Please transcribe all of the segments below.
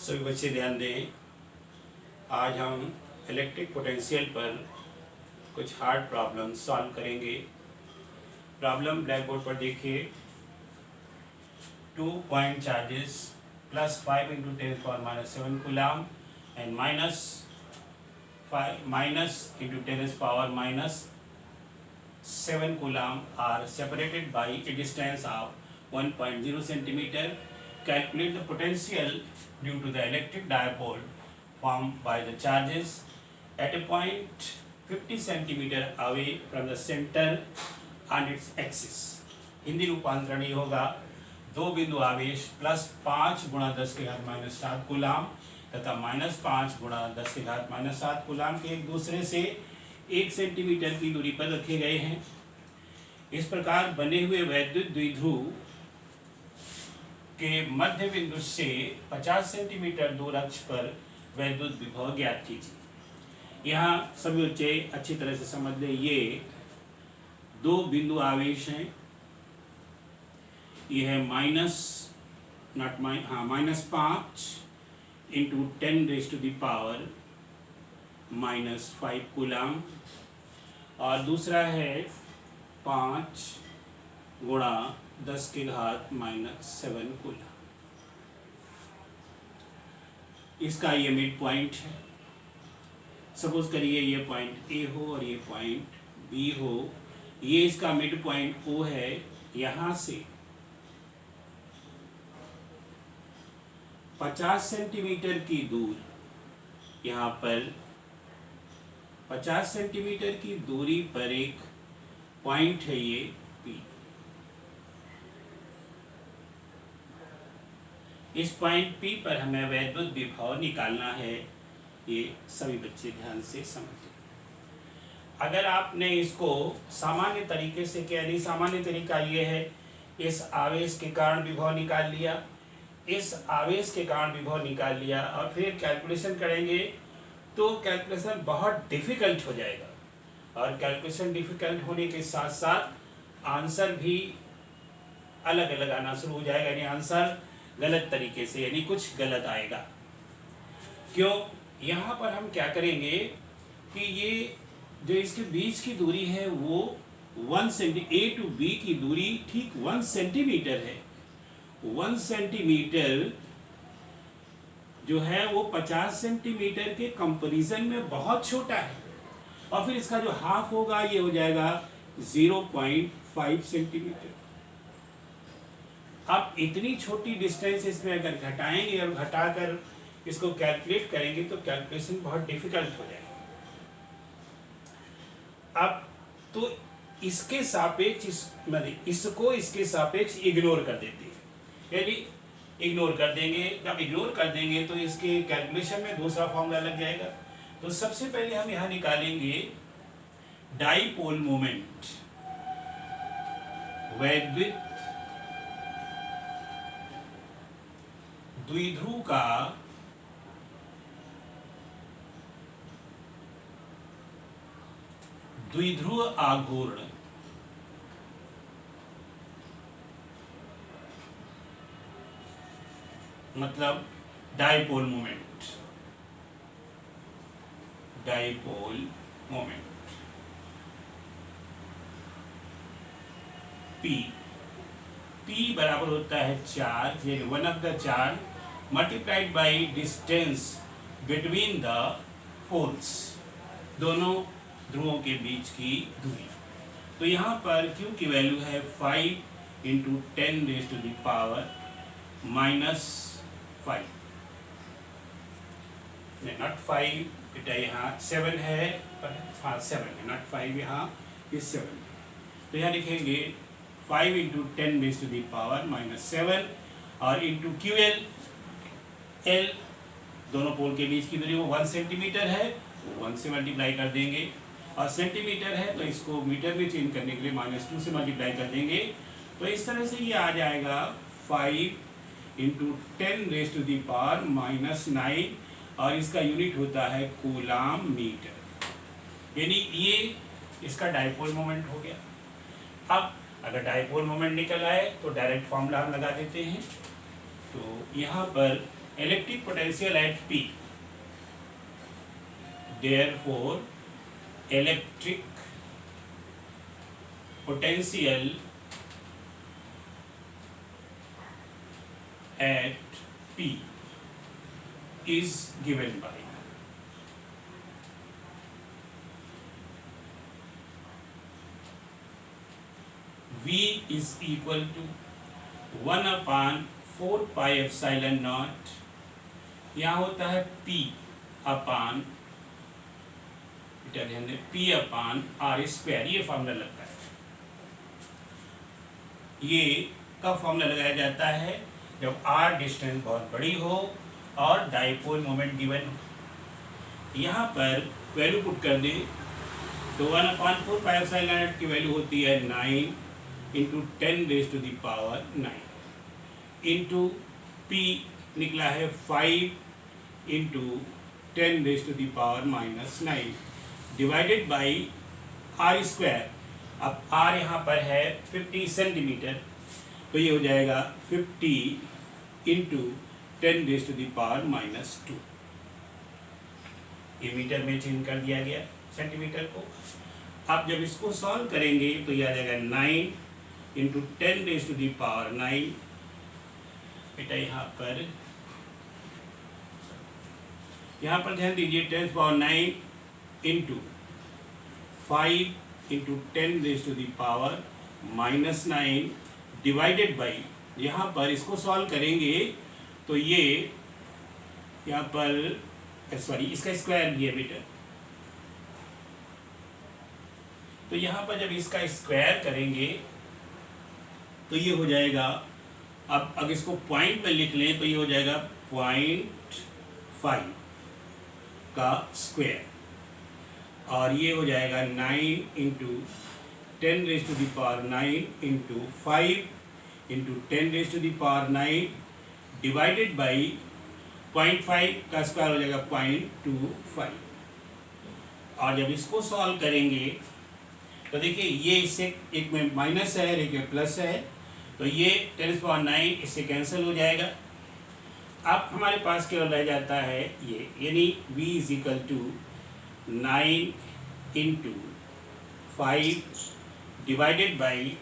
सभी बच्चे ध्यान दें। आज हम इलेक्ट्रिक पोटेंशियल पर कुछ हार्ड प्रॉब्लम सॉल्व करेंगे। प्रॉब्लम ब्लैक बोर्ड पर देखिए। 2 point charges plus 5 × 10⁻⁷ coulomb and minus × 10⁻⁷ coulomb are separated by a distance of 1.0 centimeter. Calculate the potential due to the electric dipole formed by the charges at a point 50 centimeter away from the center on its axis. Hindi रूपांतरण ये होगा, दो बिंदु आवेश plus 5 × 10⁻⁷ coulomb तथा -5 × 10⁻⁷ coulomb के एक दूसरे से 1 सेंटीमीटर की दूरी पर रखे गए हैं। इस प्रकार बने हुए वैद्युत द्विध्रुव के मध्य बिंदु से 50 सेंटीमीटर दूर अक्ष पर वैद्युत विभव ज्ञात कीजिए। यहाँ सभी बच्चे अच्छी तरह से समझ लें, ये दो बिंदु आवेश हैं। ये है -5 × 10⁻⁵ कूलम और दूसरा है 5 × 10⁻⁷ कूलम। इसका ये मिड पॉइंट है। सपोज करिए ये पॉइंट ए हो और ये पॉइंट बी हो। ये इसका मिड पॉइंट ओ है। यहाँ से 50 सेंटीमीटर की दूर, यहाँ पर 50 सेंटीमीटर की दूरी पर एक पॉइंट है, ये P। इस पॉइंट P पर हमें वैद्युत विभव निकालना है। ये सभी बच्चे ध्यान से समझें। अगर आपने इसको सामान्य तरीके से किया, नहीं सामान्य तरीका ये है, इस आवेश के कारण विभव निकाल लिया, इस आवेश के कारण विभव निकाल लिया और फिर कैलकुलेशन करेंगे तो कैलकुलेशन बहुत डिफिकल्ट हो जाएगा। और कैलकुलेशन डिफिकल्ट होने के साथ साथ आंसर भी अलग अलग आना शुरू हो जाएगा, यानी आंसर गलत तरीके से, यानी कुछ गलत आएगा। क्यों? यहाँ पर हम क्या करेंगे कि ये जो इसके बीच की दूरी है वो 1 सेंटीमीटर, ए टू बी की दूरी ठीक 1 सेंटीमीटर है। 1 सेंटीमीटर जो है वो 50 सेंटीमीटर के कंपैरिजन में बहुत छोटा है। और फिर इसका जो हाफ होगा ये हो जाएगा 0.5 सेंटीमीटर। अब इतनी छोटी डिस्टेंस इसमें अगर घटाएंगे और घटाकर इसको कैलकुलेट करेंगे तो कैलकुलेशन बहुत डिफिकल्ट हो जाएगा। अब तो इसके सापेक्ष इसको इसके सापेक्ष इग्नोर कर देते हैं, यानी इग्नोर कर देंगे। जब इग्नोर कर देंगे तो इसके कैलकुलेशन में दूसरा फॉर्मूला लग जाएगा। तो सबसे पहले हम यहाँ निकालेंगे डाइपोल मोमेंट, वैद्युत द्विध्रुव का द्विध्रुव आघूर्ण मतलब dipole moment. Dipole moment P बराबर होता है चार्ज, यानी 1 of the charge multiplied by distance between the poles, दोनों ध्रुवों के बीच की दूरी। तो यहाँ पर Q की वैल्यू है 5 × 10⁻⁻⁵ नॉट 5 बेटा, यहाँ 7 है, हाँ 7 है, नॉट 5, यहाँ ये 7 है। तो यहाँ लिखेंगे 5 × 10⁻⁷ और इंटू QL, L दोनों पोल के बीच की दूरी वो 1 सेंटीमीटर है, 1 से मल्टीप्लाई कर देंगे। और सेंटीमीटर है तो इसको मीटर में चेंज करने के लिए -2 से मल्टीप्लाई कर देंगे। तो इस तरह से ये आ जाएगा 5 × 10⁻⁹ और इसका यूनिट होता है कूलम मीटर, यानी ये इसका डाइपोल मोमेंट हो गया। अब अगर डाइपोल मोमेंट निकल आए तो डायरेक्ट फॉर्मूला हम लगा देते हैं। तो यहाँ पर electric potential at P, therefore electric potential at P is given by V is equal to 1/4 pi epsilon not, यहाँ होता है P अपान P अपान R स्क्वायर, ये फॉर्मूला लगता है। ये कब फॉर्मूला लगाया जाता है? जब R डिस्टेंस बहुत बड़ी हो और डाइपोल मोमेंट गिवन हो। यहाँ पर वैल्यू पुट कर दे तो 1/4 पाई एप्सिलॉन नॉट की वैल्यू होती है 9 इंटू 10⁻⁹ इंटू P निकला है 5 into 10⁻⁻⁹ divided by R square. अब R यहाँ पर है 50 सेंटीमीटर, तो ये हो जाएगा 50 इंटू 10⁻⁻²। ये मीटर में चेंज कर दिया गया सेंटीमीटर को। अब जब इसको सॉल्व करेंगे तो ये आ जाएगा 9 इंटू 10⁻⁹। बेटा यहाँ पर ध्यान दीजिए 10⁻9 इंटू 5 इंटू 10⁻⁻9 डिवाइडेड बाई, यहाँ पर इसको सॉल्व करेंगे तो ये यहाँ पर सॉरी इसका स्क्वायर भी है बेटा, तो यहाँ पर जब इसका स्क्वायर करेंगे तो ये हो जाएगा, अब अगर इसको पॉइंट में लिख लें तो ये हो जाएगा 0.5 का स्क्वायर, और ये हो जाएगा 9 into 10⁻⁹ into 5 into 10⁻⁹ divided by 0.5 का स्क्वायर हो जाएगा 0.25। और जब इसको सॉल्व करेंगे तो देखिए ये इससे एक में माइनस है और एक में प्लस है, तो ये 10⁹ इससे कैंसिल हो जाएगा। अब हमारे पास केवल रह जाता है ये, यानी v is equal to 9 into 5 divided by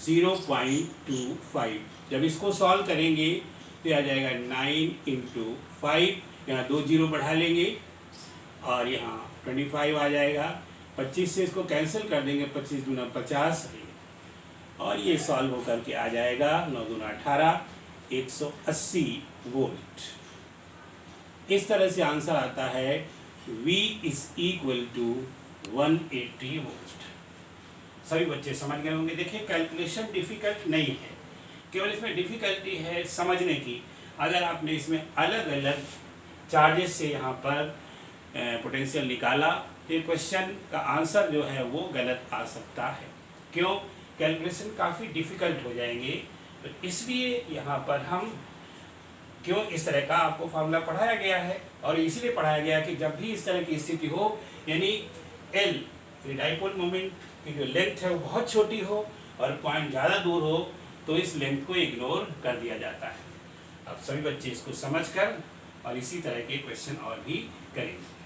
0.25। जब इसको सॉल्व करेंगे तो आ जाएगा 9 इंटू 5, यहाँ 2 जीरो बढ़ा लेंगे और यहाँ 25 आ जाएगा। 25 से इसको कैंसिल कर देंगे, 25 दूना 50 और ये सॉल्व होकर के आ जाएगा 9 दूना 18, 180 वोल्ट। इस तरह से आंसर आता है V is equal to 180 volt. सभी बच्चे समझ गए होंगे। देखिए कैलकुलेशन डिफिकल्ट नहीं है, केवल इसमें डिफिकल्टी है समझने की। अगर आपने इसमें अलग अलग चार्जेस से यहाँ पर पोटेंशियल निकाला तो क्वेश्चन का आंसर जो है वो गलत आ सकता है। क्यों? कैलकुलेशन काफ़ी डिफिकल्ट हो जाएंगे। तो इसलिए यहाँ पर हम क्यों इस तरह का आपको फार्मूला पढ़ाया गया है, और इसलिए पढ़ाया गया कि जब भी इस तरह की स्थिति हो, यानी L डाइपोल मोमेंट की जो लेंथ है वो बहुत छोटी हो और पॉइंट ज़्यादा दूर हो, तो इस लेंथ को इग्नोर कर दिया जाता है। अब सभी बच्चे इसको समझकर और इसी तरह के क्वेश्चन और भी करेंगे।